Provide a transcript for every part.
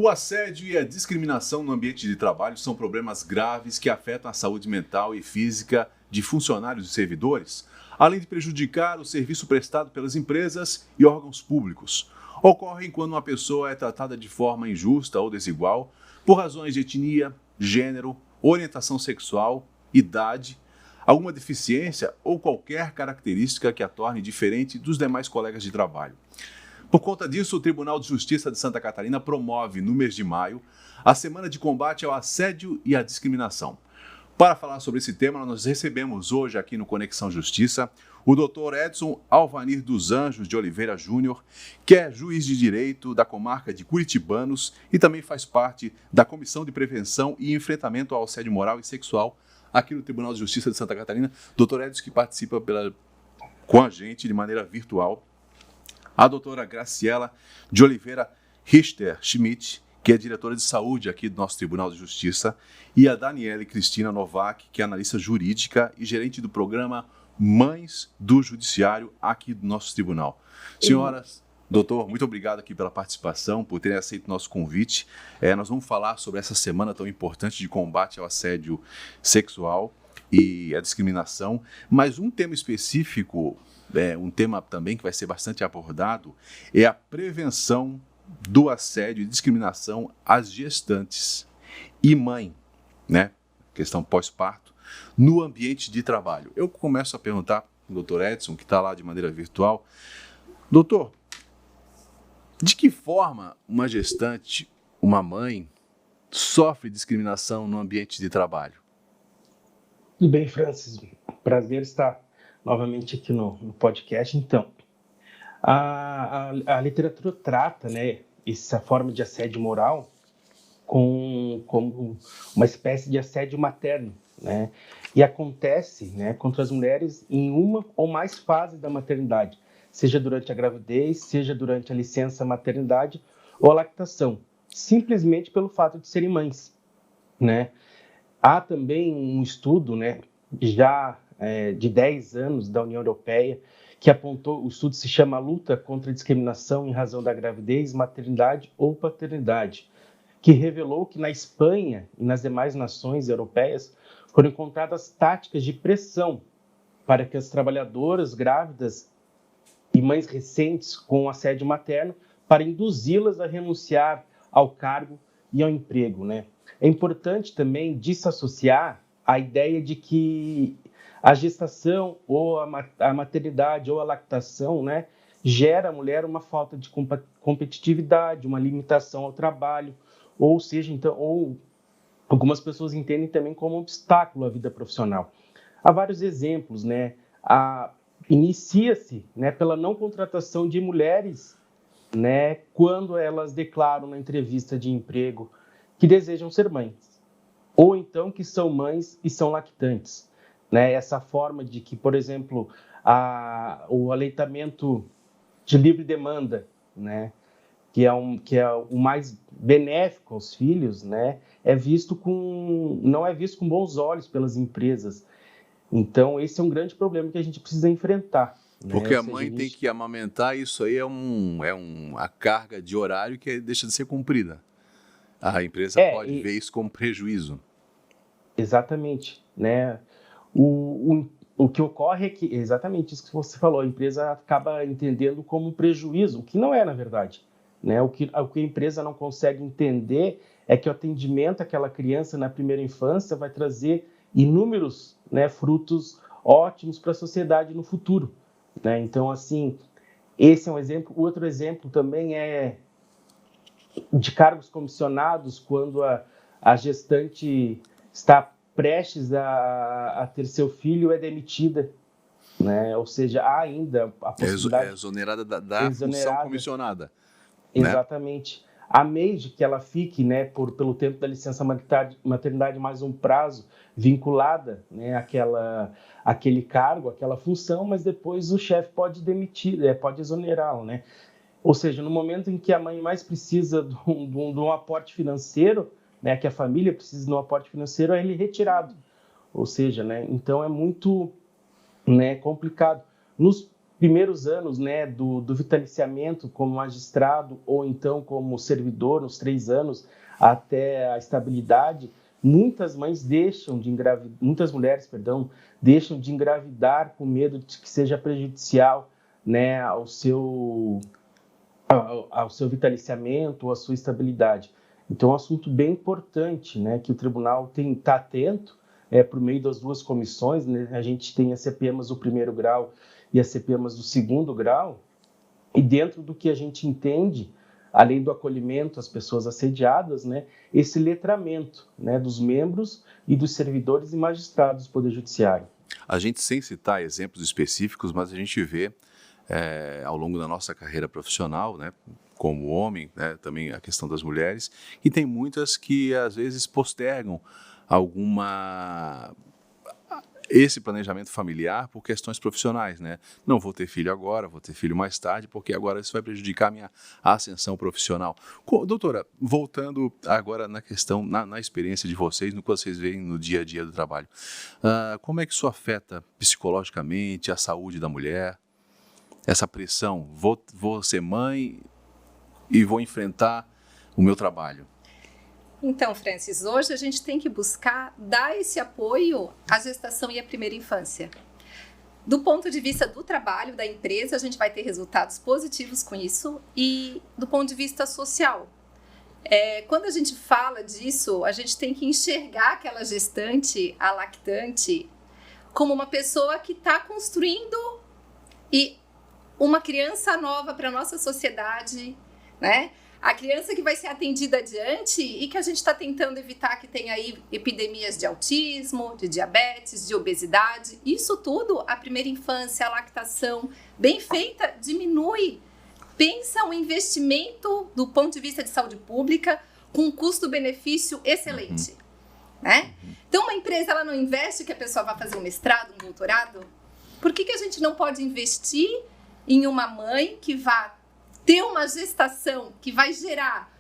O assédio e a discriminação no ambiente de trabalho são problemas graves que afetam a saúde mental e física de funcionários e servidores, além de prejudicar o serviço prestado pelas empresas e órgãos públicos. Ocorrem quando uma pessoa é tratada de forma injusta ou desigual por razões de etnia, gênero, orientação sexual, idade, alguma deficiência ou qualquer característica que a torne diferente dos demais colegas de trabalho. Por conta disso, o Tribunal de Justiça de Santa Catarina promove, no mês de maio, a Semana de Combate ao Assédio e à Discriminação. Para falar sobre esse tema, nós recebemos hoje aqui no Conexão Justiça o Dr. Edson Alvanir dos Anjos de Oliveira Júnior, que é juiz de direito da comarca de Curitibanos e também faz parte da Comissão de Prevenção e Enfrentamento ao Assédio Moral e Sexual aqui no Tribunal de Justiça de Santa Catarina. Dr. Edson, que participa com a gente de maneira virtual. A doutora Graciela de Oliveira Richter Schmidt, que é diretora de saúde aqui do nosso Tribunal de Justiça, e a Daniele Cristina Novak, que é analista jurídica e gerente do programa Mães do Judiciário aqui do nosso tribunal. Senhoras, doutor, muito obrigado aqui pela participação, por terem aceito o nosso convite. Nós vamos falar sobre essa semana tão importante de combate ao assédio sexual e à discriminação, mas um tema específico, um tema também que vai ser bastante abordado, é a prevenção do assédio e discriminação às gestantes e mãe, né? Questão pós-parto, no ambiente de trabalho. Eu começo a perguntar para o Dr. Edson, que está lá de maneira virtual. Doutor, de que forma uma gestante, uma mãe, sofre discriminação no ambiente de trabalho? Tudo bem, Francis. Prazer estar novamente aqui no podcast. Então, a literatura trata, né, essa forma de assédio moral como uma espécie de assédio materno, né? E acontece, né, contra as mulheres em uma ou mais fases da maternidade, seja durante a gravidez, seja durante a licença maternidade ou a lactação, simplesmente pelo fato de serem mães, né? Há também um estudo, né, já de 10 anos da União Europeia, que apontou, o estudo se chama Luta contra a Discriminação em Razão da Gravidez, Maternidade ou Paternidade, que revelou que na Espanha e nas demais nações europeias foram encontradas táticas de pressão para que as trabalhadoras grávidas e mães recentes com assédio materno, para induzi-las a renunciar ao cargo e ao emprego, né? É importante também desassociar a ideia de que a gestação ou a maternidade ou a lactação, né, gera à mulher uma falta de competitividade, uma limitação ao trabalho, ou seja, então, ou algumas pessoas entendem também como um obstáculo à vida profissional. Há vários exemplos, né? Inicia-se, né, pela não contratação de mulheres, né, quando elas declaram na entrevista de emprego que desejam ser mães, ou então que são mães e são lactantes, né? Essa forma de que, por exemplo, o aleitamento de livre demanda, né, que é o mais benéfico aos filhos, né, não é visto com bons olhos pelas empresas. Então, esse é um grande problema que a gente precisa enfrentar. Porque a mãe tem que amamentar, isso aí é uma carga de horário que deixa de ser cumprida. A empresa pode ver isso como prejuízo. Exatamente, né? O que ocorre é que, exatamente isso que você falou, a empresa acaba entendendo como um prejuízo, o que não é, na verdade, né? O que a empresa não consegue entender é que o atendimento àquela criança na primeira infância vai trazer inúmeros, né, frutos ótimos para a sociedade no futuro, né? Então, assim, esse é um exemplo. Outro exemplo também é de cargos comissionados, quando a gestante está prestes a ter seu filho, é demitida, né? Ou seja, há ainda a possibilidade... É exonerada da função comissionada. Exatamente. Né? A meio de que ela fique, né, pelo tempo da licença maternidade, mais um prazo vinculada, né, àquele cargo, àquela função, mas depois o chefe pode demitir, pode exonerá-la, né? Ou seja, no momento em que a mãe mais precisa de um aporte financeiro, né, que a família precisa de um aporte financeiro, é ele retirado. Ou seja, né, então é muito, né, complicado. primeiros anos, né, do vitaliciamento como magistrado ou então como servidor, nos 3 anos até a estabilidade, muitas mulheres, deixam de engravidar com medo de que seja prejudicial, né, ao seu vitaliciamento ou à sua estabilidade. Então, é um assunto bem importante, né, que o tribunal está atento, por meio das 2 comissões, né, a gente tem as CPMAs do 1º grau e as CPMAs do 2º grau, e dentro do que a gente entende, além do acolhimento às pessoas assediadas, né, esse letramento, né, dos membros e dos servidores e magistrados do Poder Judiciário. A gente, sem citar exemplos específicos, mas a gente vê ao longo da nossa carreira profissional, né, como homem, né, também a questão das mulheres, e tem muitas que às vezes postergam esse planejamento familiar por questões profissionais, né? Não vou ter filho agora, vou ter filho mais tarde, porque agora isso vai prejudicar a minha ascensão profissional. Doutora, voltando agora na questão, na experiência de vocês, no que vocês veem no dia a dia do trabalho, como é que isso afeta psicologicamente a saúde da mulher? Essa pressão, vou ser mãe e vou enfrentar o meu trabalho. Então, Francis, hoje a gente tem que buscar dar esse apoio à gestação e à primeira infância. Do ponto de vista do trabalho da empresa, a gente vai ter resultados positivos com isso, e do ponto de vista social. Quando a gente fala disso, a gente tem que enxergar aquela gestante, a lactante, como uma pessoa que está construindo uma criança nova para a nossa sociedade, né? A criança que vai ser atendida adiante e que a gente está tentando evitar que tenha aí epidemias de autismo, de diabetes, de obesidade. Isso tudo, a primeira infância, a lactação, bem feita, diminui. Pensa um investimento do ponto de vista de saúde pública com um custo-benefício excelente. Né? Então, uma empresa ela não investe que a pessoa vai fazer um mestrado, um doutorado. Por que a gente não pode investir em uma mãe que vai ter uma gestação que vai gerar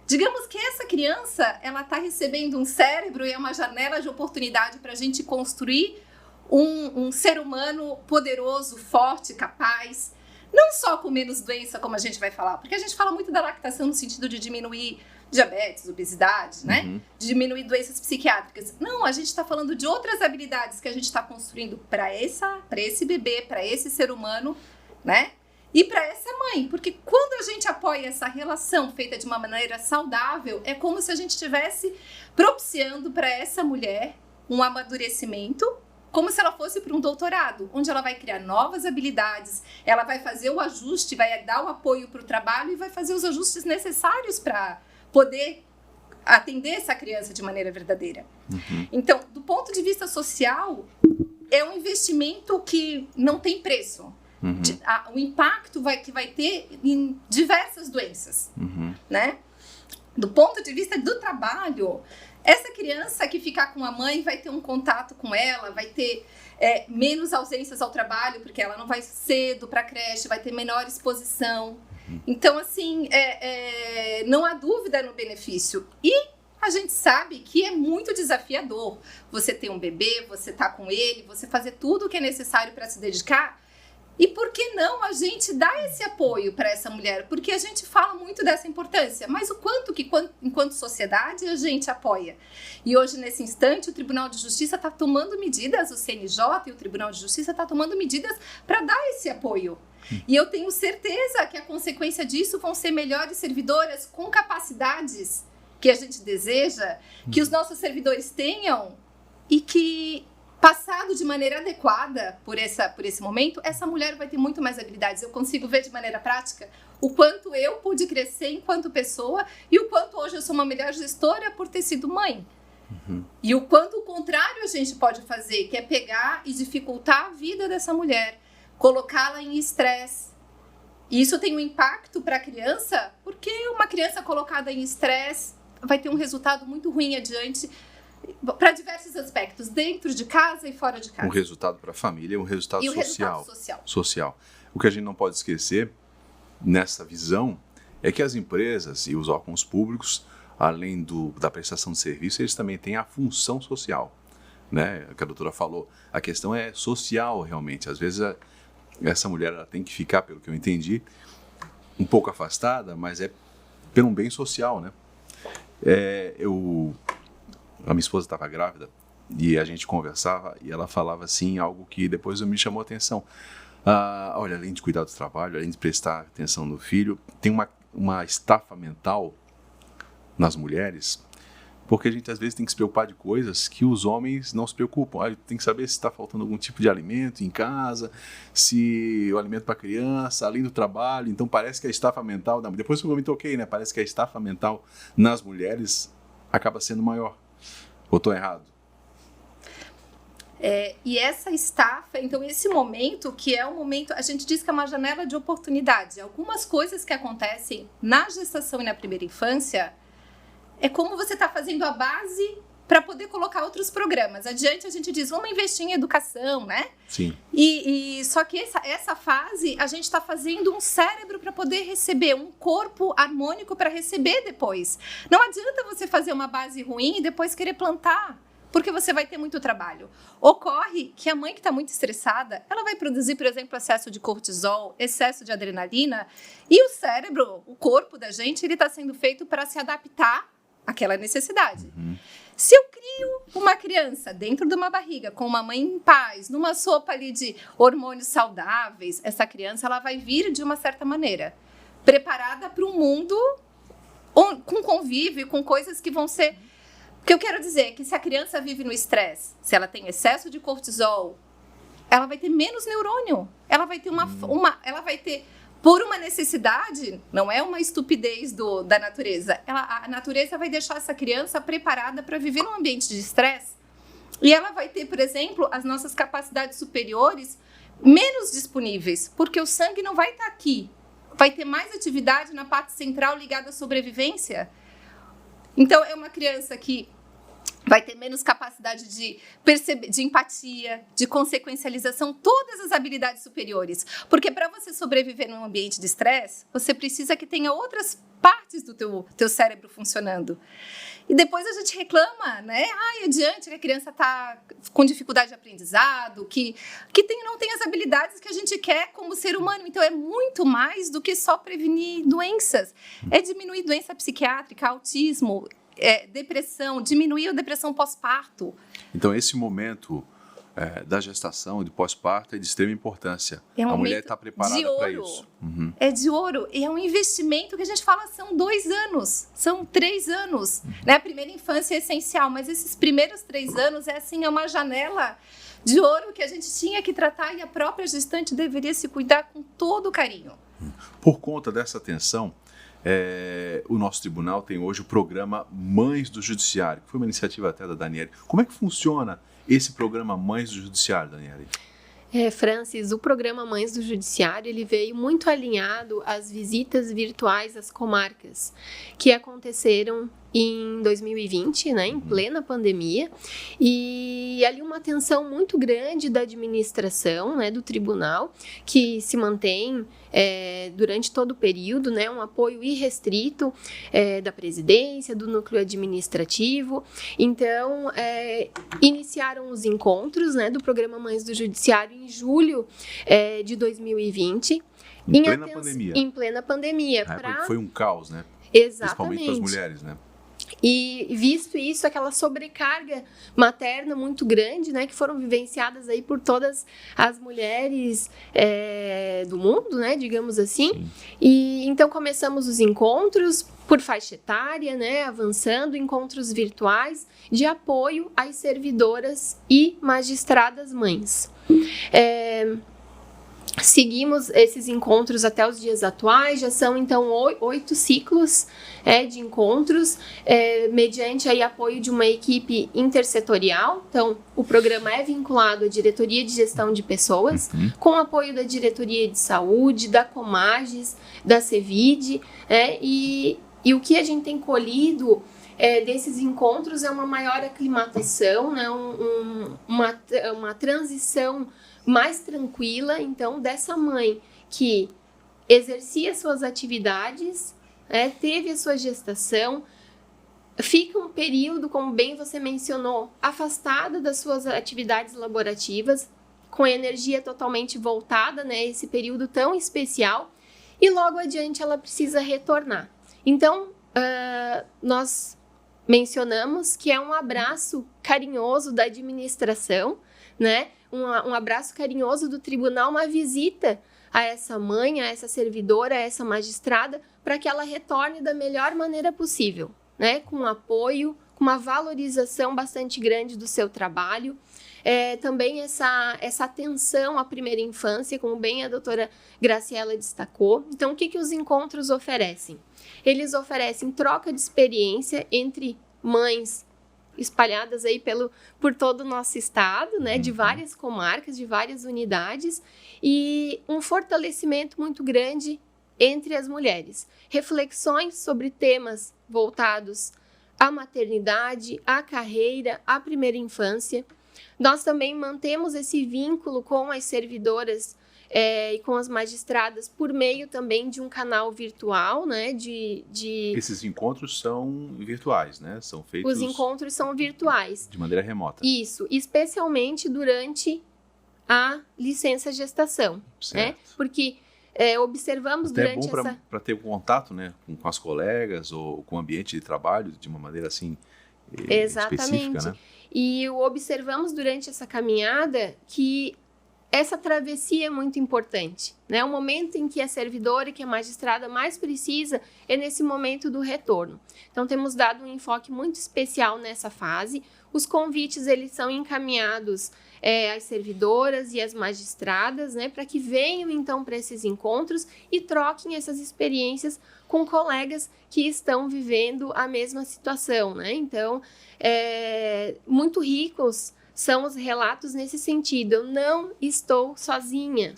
digamos que essa criança, ela está recebendo um cérebro e é uma janela de oportunidade para a gente construir um ser humano poderoso, forte, capaz, não só com menos doença, como a gente vai falar, porque a gente fala muito da lactação no sentido de diminuir diabetes, obesidade, né? De diminuir doenças psiquiátricas. Não, a gente está falando de outras habilidades que a gente está construindo para esse bebê, para esse ser humano, né? E para essa mãe, porque quando a gente apoia essa relação feita de uma maneira saudável, é como se a gente estivesse propiciando para essa mulher um amadurecimento, como se ela fosse para um doutorado, onde ela vai criar novas habilidades, ela vai fazer o ajuste, vai dar o apoio para o trabalho e vai fazer os ajustes necessários para poder atender essa criança de maneira verdadeira. Então, do ponto de vista social, é um investimento que não tem preço. O impacto que vai ter em diversas doenças, né? Do ponto de vista do trabalho, essa criança que ficar com a mãe vai ter um contato com ela, vai ter menos ausências ao trabalho, porque ela não vai cedo para a creche, vai ter menor exposição. Então, assim, não há dúvida no benefício. E a gente sabe que é muito desafiador você ter um bebê, você estar com ele, você fazer tudo o que é necessário para se dedicar. E por que não a gente dá esse apoio para essa mulher? Porque a gente fala muito dessa importância, mas o quanto que, enquanto sociedade, a gente apoia? E hoje, nesse instante, o Tribunal de Justiça está tomando medidas, o CNJ e o Tribunal de Justiça está tomando medidas para dar esse apoio. E eu tenho certeza que a consequência disso vão ser melhores servidoras com capacidades que a gente deseja, que os nossos servidores tenham e que, passado de maneira adequada por esse momento, essa mulher vai ter muito mais habilidades. Eu consigo ver de maneira prática o quanto eu pude crescer enquanto pessoa e o quanto hoje eu sou uma melhor gestora por ter sido mãe. E o quanto o contrário a gente pode fazer, que é pegar e dificultar a vida dessa mulher, colocá-la em estresse. E isso tem um impacto para a criança, porque uma criança colocada em estresse vai ter um resultado muito ruim adiante, para diversos aspectos, dentro de casa e fora de casa. Um resultado para a família, um resultado e social. Resultado social. O que a gente não pode esquecer nessa visão é que as empresas e os órgãos públicos, além da prestação de serviço, eles também têm a função social, né? Que a doutora falou, a questão é social realmente. Às vezes essa mulher ela tem que ficar, pelo que eu entendi, um pouco afastada, mas é pelo bem social, né? A minha esposa estava grávida e a gente conversava e ela falava assim algo que depois me chamou a atenção. Olha, além de cuidar do trabalho, além de prestar atenção no filho, tem uma estafa mental nas mulheres, porque a gente às vezes tem que se preocupar de coisas que os homens não se preocupam. Tem que saber se está faltando algum tipo de alimento em casa, se o alimento para a criança, além do trabalho. Então parece que a estafa mental, depois que eu me toquei, né? Parece que a estafa mental nas mulheres acaba sendo maior. Ou estou errado? E essa estafa, então esse momento, que é um momento, a gente diz que é uma janela de oportunidade. Algumas coisas que acontecem na gestação e na primeira infância, é como você está fazendo a base para poder colocar outros programas. Adiante a gente diz, vamos investir em educação, né? Sim. Só que essa fase, a gente está fazendo um cérebro para poder receber, um corpo harmônico para receber depois. Não adianta você fazer uma base ruim e depois querer plantar, porque você vai ter muito trabalho. Ocorre que a mãe que está muito estressada, ela vai produzir, por exemplo, excesso de cortisol, excesso de adrenalina, e o cérebro, o corpo da gente, ele está sendo feito para se adaptar àquela necessidade. Se eu crio uma criança dentro de uma barriga, com uma mãe em paz, numa sopa ali de hormônios saudáveis, essa criança ela vai vir de uma certa maneira, preparada para um mundo com convívio, com coisas que vão ser... O que eu quero dizer é que se a criança vive no estresse, se ela tem excesso de cortisol, ela vai ter menos neurônio. Ela vai ter ela vai ter, por uma necessidade, não é uma estupidez da natureza. A natureza vai deixar essa criança preparada para viver num ambiente de estresse. E ela vai ter, por exemplo, as nossas capacidades superiores menos disponíveis, porque o sangue não vai estar aqui. Vai ter mais atividade na parte central ligada à sobrevivência. Então, é uma criança que vai ter menos capacidade de perceber, de empatia, de consequencialização, todas as habilidades superiores. Porque para você sobreviver num ambiente de estresse, você precisa que tenha outras partes do teu cérebro funcionando. E depois a gente reclama, né? Adiante que a criança está com dificuldade de aprendizado, que não tem as habilidades que a gente quer como ser humano. Então, é muito mais do que só prevenir doenças. É diminuir doença psiquiátrica, autismo, depressão, diminuir a depressão pós-parto. Então, esse momento da gestação e do pós-parto é de extrema importância. A mulher está preparada para isso. É de ouro. E é um investimento que a gente fala são 2 anos, são 3 anos. Né? A primeira infância é essencial, mas esses primeiros 3 anos é uma janela de ouro que a gente tinha que tratar e a própria gestante deveria se cuidar com todo o carinho. Por conta dessa atenção, o nosso tribunal tem hoje o programa Mães do Judiciário, que foi uma iniciativa até da Daniele. Como é que funciona esse programa Mães do Judiciário, Daniele? Francis, o programa Mães do Judiciário ele veio muito alinhado às visitas virtuais às comarcas que aconteceram em 2020, né, em plena pandemia, e ali uma atenção muito grande da administração, né, do tribunal, que se mantém durante todo o período, né, um apoio irrestrito da presidência, do núcleo administrativo. Então, iniciaram os encontros, né, do programa Mães do Judiciário em julho de 2020. Em plena pandemia. Foi um caos, né? Exatamente. Principalmente para as mulheres, né? E visto isso, aquela sobrecarga materna muito grande, né, que foram vivenciadas aí por todas as mulheres do mundo, né, digamos assim. Sim. E então começamos os encontros por faixa etária, né, avançando, encontros virtuais de apoio às servidoras e magistradas mães. Seguimos esses encontros até os dias atuais, já são então 8 ciclos de encontros, mediante aí apoio de uma equipe intersetorial. Então, o programa é vinculado à Diretoria de Gestão de Pessoas, com apoio da Diretoria de Saúde, da Comages, da Cevide, e o que a gente tem colhido desses encontros é uma maior aclimatação, né, uma transição mais tranquila, então, dessa mãe que exercia suas atividades, teve a sua gestação, fica um período, como bem você mencionou, afastada das suas atividades laborativas, com a energia totalmente voltada, né, esse período tão especial, e logo adiante ela precisa retornar. Então, nós mencionamos que é um abraço carinhoso da administração, né, um abraço carinhoso do tribunal, uma visita a essa mãe, a essa servidora, a essa magistrada, para que ela retorne da melhor maneira possível, né, com apoio, com uma valorização bastante grande do seu trabalho. Também essa atenção à primeira infância, como bem a doutora Graciela destacou. Então, o que os encontros oferecem? Eles oferecem troca de experiência entre mães espalhadas aí por todo o nosso estado, né, de várias comarcas, de várias unidades, e um fortalecimento muito grande entre as mulheres. Reflexões sobre temas voltados à maternidade, à carreira, à primeira infância. Nós também mantemos esse vínculo com as servidoras e com as magistradas por meio também de um canal virtual, né? Esses encontros são virtuais, né? São feitos... Os encontros são virtuais. De maneira remota. Isso, especialmente durante a licença gestação, certo. Né? Porque observamos até durante é bom para ter um contato, né? Com as colegas ou com o ambiente de trabalho de uma maneira assim específica, né? E observamos durante essa caminhada que essa travessia é muito importante, né? O momento em que a servidora e que a magistrada mais precisa é nesse momento do retorno. Então, temos dado um enfoque muito especial nessa fase. Os convites, eles são encaminhados às servidoras e às magistradas, né? Para que venham, então, para esses encontros e troquem essas experiências com colegas que estão vivendo a mesma situação, né? Então, muito ricos são os relatos nesse sentido. Eu não estou sozinha,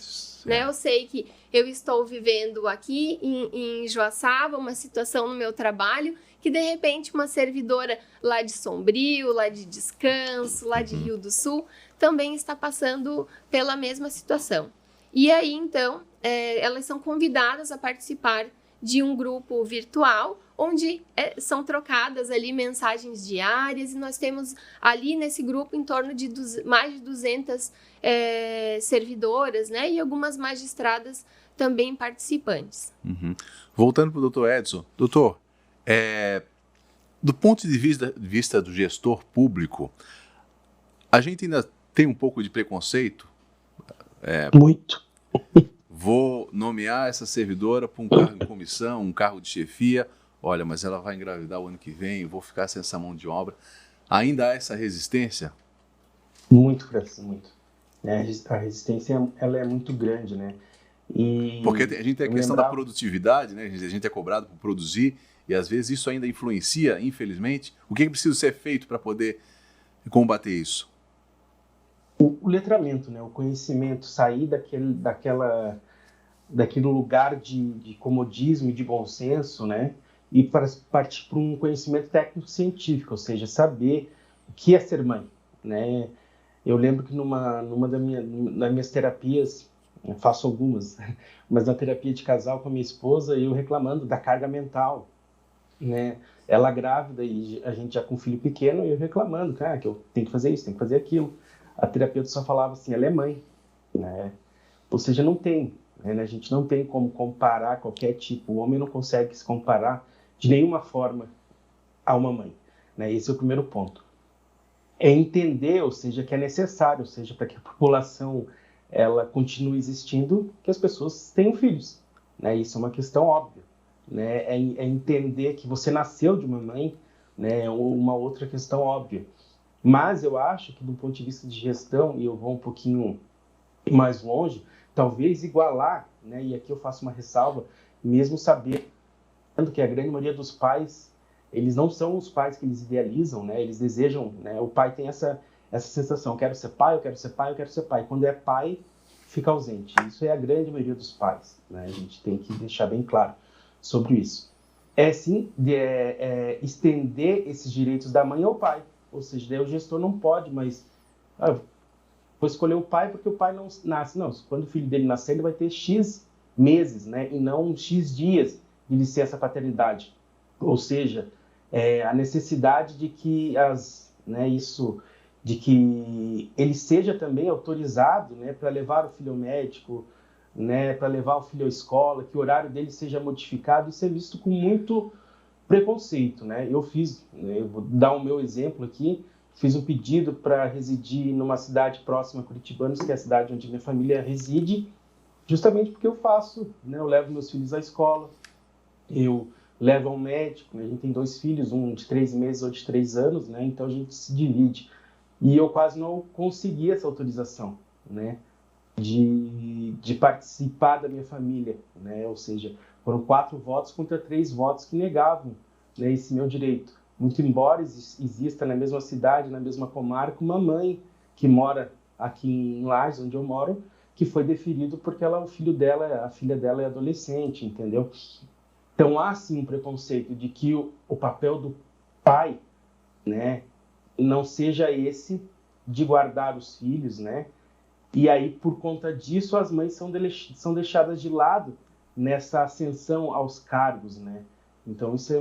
né? Eu sei que eu estou vivendo aqui em Joaçaba uma situação no meu trabalho que, de repente, uma servidora lá de Sombrio, lá de Descanso, lá de Rio do Sul, também está passando pela mesma situação. E aí, então, elas são convidadas a participar de um grupo virtual, onde são trocadas ali mensagens diárias, e nós temos ali nesse grupo em torno de mais de 200 servidoras, né, e algumas magistradas também participantes. Voltando para o doutor Edson. Doutor, do ponto de vista do gestor público, a gente ainda tem um pouco de preconceito? Muito. Vou nomear essa servidora para um cargo em comissão, um cargo de chefia. Olha, mas ela vai engravidar o ano que vem, eu vou ficar sem essa mão de obra. Ainda há essa resistência? Muito, Francis, muito. A resistência, ela é muito grande, né? Porque a gente tem a questão da produtividade, né? A gente é cobrado por produzir, e às vezes isso ainda influencia, infelizmente. O que precisa ser feito para poder combater isso? O letramento, né? O conhecimento, sair daquele lugar de comodismo e de bom senso, né? E partir para um conhecimento técnico-científico, ou seja, saber o que é ser mãe, né? Eu lembro que nas minhas terapias, eu faço algumas, mas na terapia de casal com a minha esposa, eu reclamando da carga mental, né? Ela grávida e a gente já com um filho pequeno, e eu reclamando, cara, que eu tenho que fazer isso, tenho que fazer aquilo. A terapeuta só falava assim, ela é mãe, né? Ou seja, não tem, né? A gente não tem como comparar qualquer tipo, o homem não consegue se comparar de nenhuma forma a uma mãe, né? Esse é o primeiro ponto. É entender, ou seja, que é necessário, ou seja, para que a população ela continue existindo, que as pessoas tenham filhos, né? Isso é uma questão óbvia, né? É entender que você nasceu de uma mãe, né? Uma outra questão óbvia. Mas eu acho que do ponto de vista de gestão, e eu vou um pouquinho mais longe, talvez igualar, né? E aqui eu faço uma ressalva, mesmo sabendo que a grande maioria dos pais, eles não são os pais que eles idealizam, né? Eles desejam, né? O pai tem essa sensação, quero ser pai, eu quero ser pai, eu quero ser pai. Quando é pai, fica ausente. Isso é a grande maioria dos pais, né? A gente tem que deixar bem claro sobre isso. Sim, estender esses direitos da mãe ao pai. Ou seja, daí o gestor não pode, mas vou escolher o pai porque o pai não nasce. Não, quando o filho dele nascer, ele vai ter X meses, né? E não X dias de licença paternidade. Ou seja, a necessidade de que de que ele seja também autorizado, né, para levar o filho ao médico, né, para levar o filho à escola, que o horário dele seja modificado. Isso é visto com muito preconceito, né? Eu vou dar o meu exemplo aqui, fiz um pedido para residir numa cidade próxima a Curitibanos, que é a cidade onde minha família reside, justamente porque eu faço, né? Eu levo meus filhos à escola, eu levo ao médico, né? A gente tem 2 filhos, um de 3 meses ou de 3 anos, né? Então a gente se divide. E eu quase não consegui essa autorização, né? De participar da minha família, né? Ou seja, foram 4 votos contra 3 votos que negavam, né, esse meu direito. Muito embora exista na mesma cidade, na mesma comarca, uma mãe que mora aqui em Lages, onde eu moro, que foi deferido porque a filha dela é adolescente, entendeu? Então há sim um preconceito de que o papel do pai, né, não seja esse de guardar os filhos, né? E aí, por conta disso, as mães são deixadas de lado nessa ascensão aos cargos, né? Então, isso é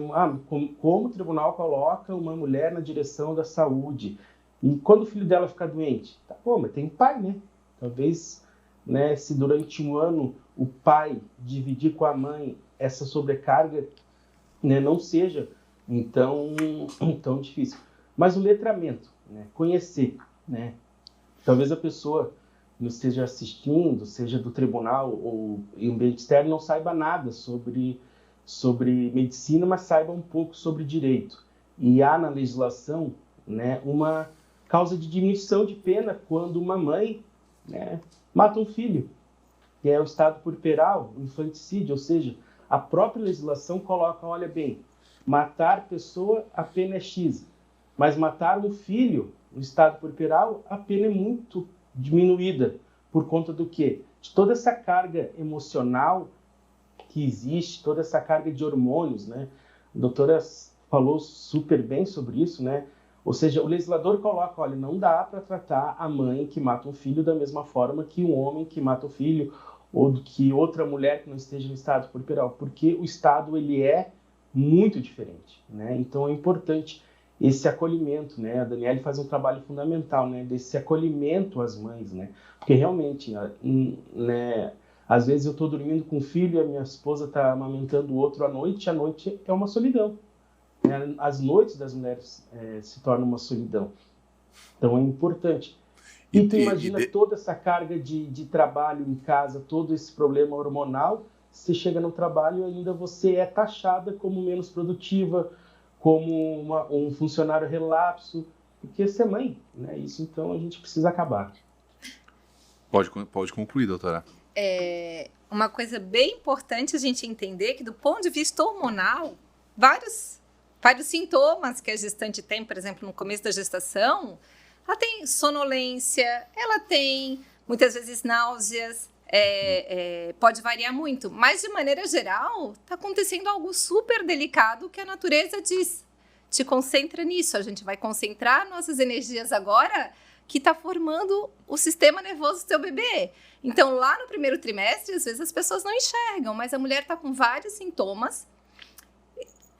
como o tribunal coloca uma mulher na direção da saúde. E quando o filho dela ficar doente? Tá bom, mas tem pai, né? Talvez, né, se durante um ano o pai dividir com a mãe essa sobrecarga, né, não seja tão difícil. Mas o letramento, né, conhecer, né? Talvez a pessoa não esteja assistindo, seja do tribunal ou em ambiente externo, não saiba nada sobre medicina, mas saiba um pouco sobre direito. E há na legislação, né, uma causa de diminuição de pena quando uma mãe, né, mata um filho, que é o estado puerperal, o infanticídio, ou seja, a própria legislação coloca, olha bem, matar pessoa, a pena é X, mas matar um filho no estado puerperal, a pena é muito diminuída. Por conta do quê? De toda essa carga emocional que existe, toda essa carga de hormônios, né? A doutora falou super bem sobre isso, né? Ou seja, o legislador coloca, olha, não dá para tratar a mãe que mata um filho da mesma forma que um homem que mata o filho ou que outra mulher que não esteja no estado puerperal, porque o estado ele é muito diferente, né? Então é importante esse acolhimento, né? A Daniele faz um trabalho fundamental, né? Desse acolhimento às mães, né? Porque realmente, né? Às vezes eu estou dormindo com o filho e a minha esposa está amamentando o outro à noite, e a noite é uma solidão, né? As noites das mulheres se tornam uma solidão. Então é importante. E tu imagina toda essa carga de trabalho em casa, todo esse problema hormonal, você chega no trabalho e ainda você é taxada como menos produtiva, como um funcionário relapso, porque você é mãe, né? Isso então a gente precisa acabar. Pode concluir, doutora. Uma coisa bem importante a gente entender que do ponto de vista hormonal, vários sintomas que a gestante tem, por exemplo, no começo da gestação, ela tem sonolência, ela tem muitas vezes náuseas, pode variar muito, mas de maneira geral está acontecendo algo super delicado que a natureza diz, te concentra nisso, a gente vai concentrar nossas energias agora que está formando o sistema nervoso do seu bebê. Então lá no primeiro trimestre às vezes as pessoas não enxergam, mas a mulher está com vários sintomas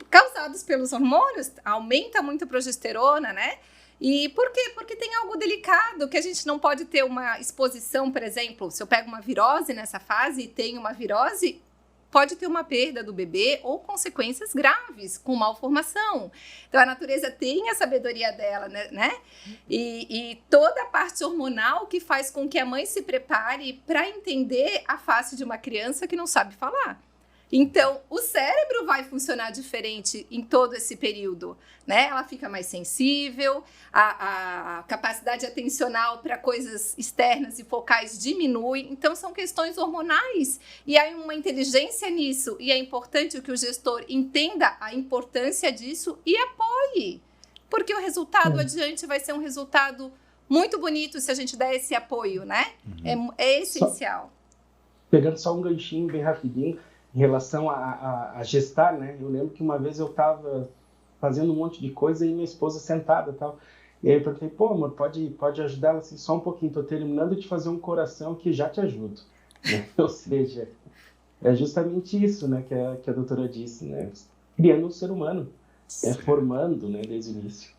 causados pelos hormônios, aumenta muito a progesterona, né? E por quê? Porque tem algo delicado que a gente não pode ter uma exposição, por exemplo, se eu pego uma virose nessa fase e tenho uma virose, pode ter uma perda do bebê ou consequências graves, com malformação. Então, a natureza tem a sabedoria dela, né? E toda a parte hormonal que faz com que a mãe se prepare para entender a face de uma criança que não sabe falar. Então, o cérebro vai funcionar diferente em todo esse período, né? Ela fica mais sensível, a capacidade atencional para coisas externas e focais diminui. Então, são questões hormonais e há uma inteligência nisso. E é importante que o gestor entenda a importância disso e apoie, porque o resultado adiante vai ser um resultado muito bonito se a gente der esse apoio, né? É essencial. Pegando só um ganchinho bem rapidinho, em relação a gestar, né? Eu lembro que uma vez eu estava fazendo um monte de coisa e minha esposa sentada e tal. E aí eu perguntei, pô, amor, pode ajudar ela assim, só um pouquinho? Tô terminando de fazer um coração que já te ajudo. Né? Ou seja, é justamente isso, né, que a doutora disse, né? Criando um ser humano, formando, né, desde o início.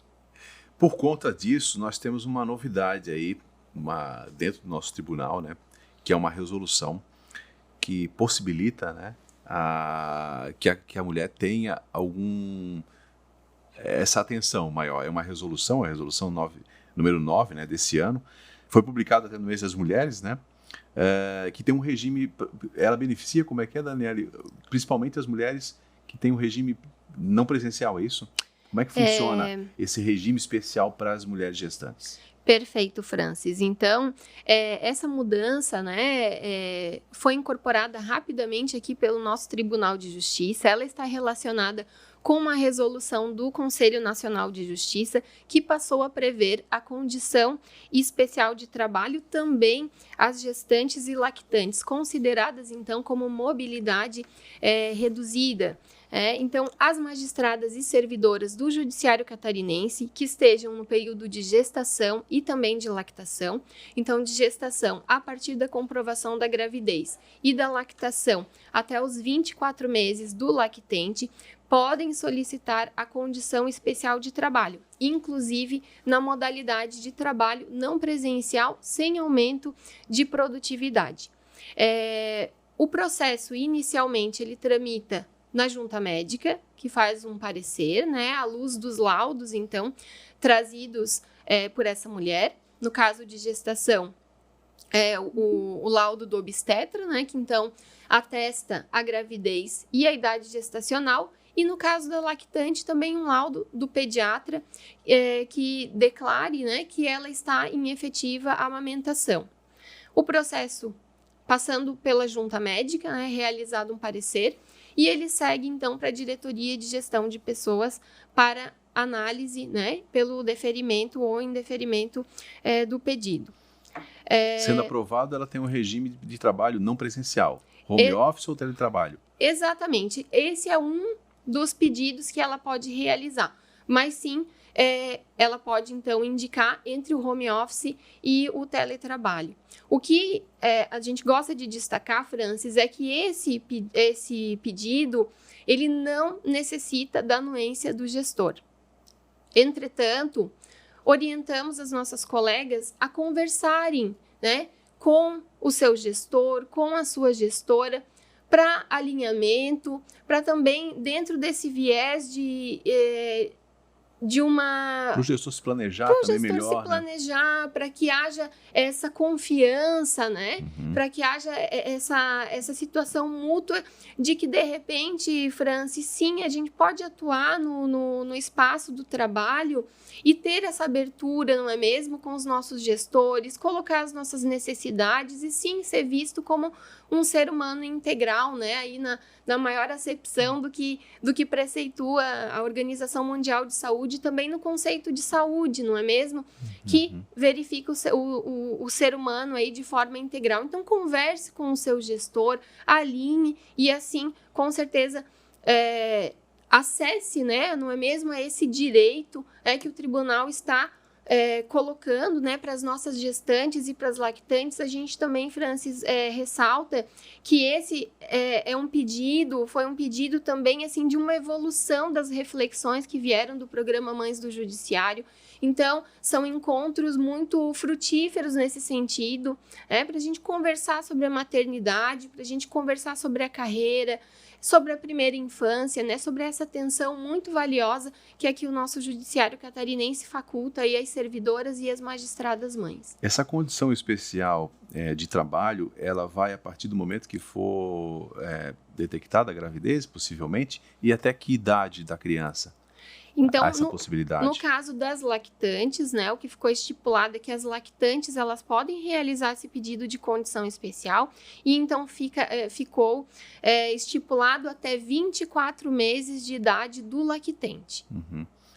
Por conta disso, nós temos uma novidade aí, dentro do nosso tribunal, né, que é uma resolução que possibilita, né, que a mulher tenha essa atenção maior. É uma resolução, a resolução número 9, né, desse ano, foi publicada até no mês das mulheres, né, que tem um regime, ela beneficia, como é que é, Daniele? Principalmente as mulheres que têm um regime não presencial, é isso? Como é que funciona esse regime especial para as mulheres gestantes? Perfeito, Francis. Então, essa mudança, né, foi incorporada rapidamente aqui pelo nosso Tribunal de Justiça. Ela está relacionada com uma resolução do Conselho Nacional de Justiça que passou a prever a condição especial de trabalho também às gestantes e lactantes, consideradas então como mobilidade reduzida. Então, as magistradas e servidoras do Judiciário Catarinense que estejam no período de gestação e também de lactação, então de gestação a partir da comprovação da gravidez e da lactação até os 24 meses do lactente, podem solicitar a condição especial de trabalho, inclusive na modalidade de trabalho não presencial sem aumento de produtividade. O processo, inicialmente, ele tramita na junta médica, que faz um parecer, né, à luz dos laudos, então, trazidos por essa mulher. No caso de gestação, o laudo do obstetra, né, que então atesta a gravidez e a idade gestacional. E no caso da lactante, também um laudo do pediatra que declare, né, que ela está em efetiva amamentação. O processo, passando pela junta médica, né, realizado um parecer, e ele segue, então, para a diretoria de gestão de pessoas para análise, né, pelo deferimento ou indeferimento do pedido. Sendo aprovado, ela tem um regime de trabalho não presencial, home office ou teletrabalho? Exatamente. Esse é um dos pedidos que ela pode realizar, mas sim, ela pode então indicar entre o home office e o teletrabalho. O que a gente gosta de destacar, Francis, é que esse pedido, ele não necessita da anuência do gestor. Entretanto, orientamos as nossas colegas a conversarem, né, com o seu gestor, com a sua gestora, para alinhamento, para também, dentro desse viés de uma... Para o gestor se planejar também melhor. Para o gestor se planejar, né? Para que haja essa confiança, né? Para que haja essa situação mútua de que, de repente, Francis, sim, a gente pode atuar no espaço do trabalho e ter essa abertura, não é mesmo, com os nossos gestores, colocar as nossas necessidades e, sim, ser visto como um ser humano integral, né? Aí na maior acepção do que preceitua a Organização Mundial de Saúde, também no conceito de saúde, não é mesmo? Que verifica o ser humano aí de forma integral. Então, converse com o seu gestor, alinhe e assim, com certeza, acesse, né, não é mesmo, esse direito que o tribunal está colocando, né, para as nossas gestantes e para as lactantes. A gente também, Francis, ressalta que esse foi um pedido também assim de uma evolução das reflexões que vieram do programa Mães do Judiciário. Então, são encontros muito frutíferos nesse sentido, para a gente conversar sobre a maternidade, para a gente conversar sobre a carreira, sobre a primeira infância, né, sobre essa atenção muito valiosa que aqui o nosso Judiciário Catarinense faculta aí às servidoras e às magistradas mães. Essa condição especial de trabalho, ela vai a partir do momento que for detectada a gravidez, possivelmente, e até que idade da criança? Então, essa possibilidade. No caso das lactantes, né, o que ficou estipulado é que as lactantes elas podem realizar esse pedido de condição especial e então ficou estipulado até 24 meses de idade do lactente.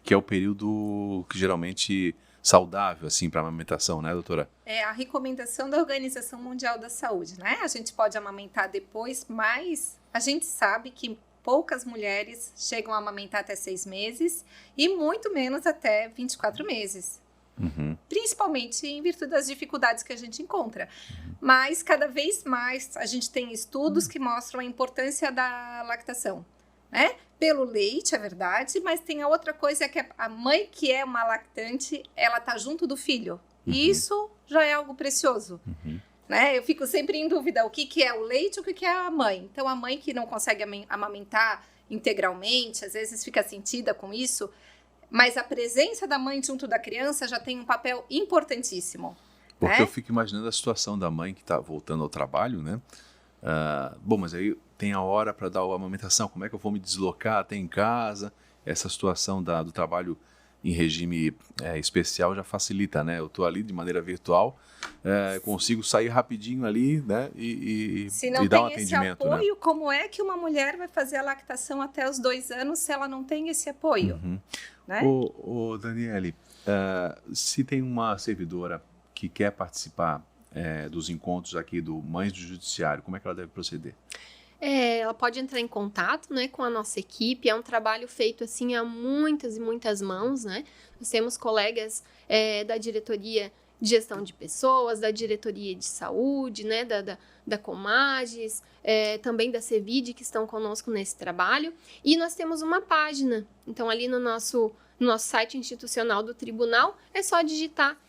Que é o período que geralmente saudável assim para a amamentação, né, doutora? É a recomendação da Organização Mundial da Saúde, né? A gente pode amamentar depois, mas a gente sabe que poucas mulheres chegam a amamentar até 6 meses e muito menos até 24 meses. Principalmente em virtude das dificuldades que a gente encontra. Mas cada vez mais a gente tem estudos que mostram a importância da lactação. né? Pelo leite, é verdade, mas tem a outra coisa que a mãe que é uma lactante, ela tá junto do filho. E isso já é algo precioso. Né? Eu fico sempre em dúvida o que é o leite e o que é a mãe. Então, a mãe que não consegue amamentar integralmente, às vezes fica sentida com isso, mas a presença da mãe junto da criança já tem um papel importantíssimo. Porque né? eu fico imaginando a situação da mãe que está voltando ao trabalho, né? Bom, mas aí tem a hora para dar a amamentação, como é que eu vou me deslocar até em casa? Essa situação do trabalho em regime especial já facilita, né? Eu estou ali de maneira virtual, consigo sair rapidinho ali, né? E Se não dar um tem esse atendimento, apoio, né? como é que uma mulher vai fazer a lactação até os 2 anos se ela não tem esse apoio? Né? Ô, Daniele, se tem uma servidora que quer participar dos encontros aqui do Mães do Judiciário, como é que ela deve proceder? Ela pode entrar em contato, né, com a nossa equipe. É um trabalho feito assim a muitas e muitas mãos, né? Nós temos colegas da diretoria de gestão de pessoas, da diretoria de saúde, né, da Comages, também da Cevide, que estão conosco nesse trabalho. E nós temos uma página. Então, ali no nosso site institucional do tribunal, é só digitar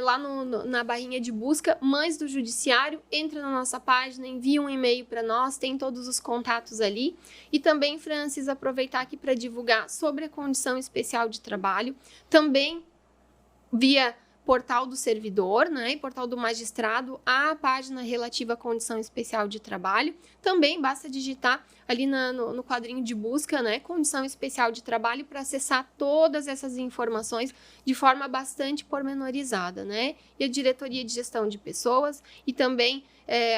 lá na barrinha de busca, Mães do Judiciário, entra na nossa página, envia um e-mail para nós, tem todos os contatos ali. E também, Francis, aproveitar aqui para divulgar sobre a condição especial de trabalho, também via portal do servidor, né, e portal do magistrado, a página relativa à condição especial de trabalho. Também basta digitar ali no quadrinho de busca, né, condição especial de trabalho, para acessar todas essas informações de forma bastante pormenorizada, né? E a diretoria de gestão de pessoas e também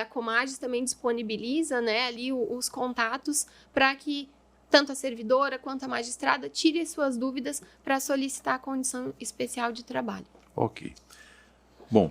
a Comages também disponibiliza, né, ali os contatos para que tanto a servidora quanto a magistrada tire suas dúvidas para solicitar a condição especial de trabalho. Ok. Bom,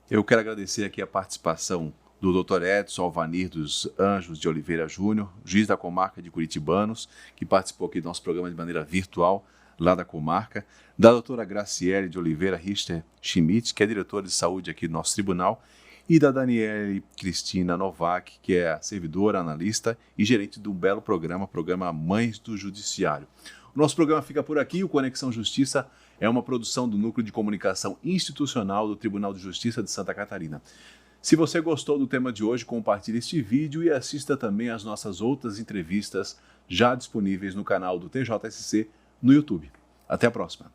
eu quero agradecer aqui a participação do Dr. Edson Alvanir dos Anjos de Oliveira Júnior, juiz da comarca de Curitibanos, que participou aqui do nosso programa de maneira virtual, lá da comarca, da doutora Graciele de Oliveira Richter Schmidt, que é diretora de saúde aqui do nosso tribunal, e da Daniele Cristina Novak, que é servidora, analista e gerente do belo programa Mães do Judiciário. O nosso programa fica por aqui. O Conexão Justiça é uma produção do Núcleo de Comunicação Institucional do Tribunal de Justiça de Santa Catarina. Se você gostou do tema de hoje, compartilhe este vídeo e assista também às nossas outras entrevistas já disponíveis no canal do TJSC no YouTube. Até a próxima!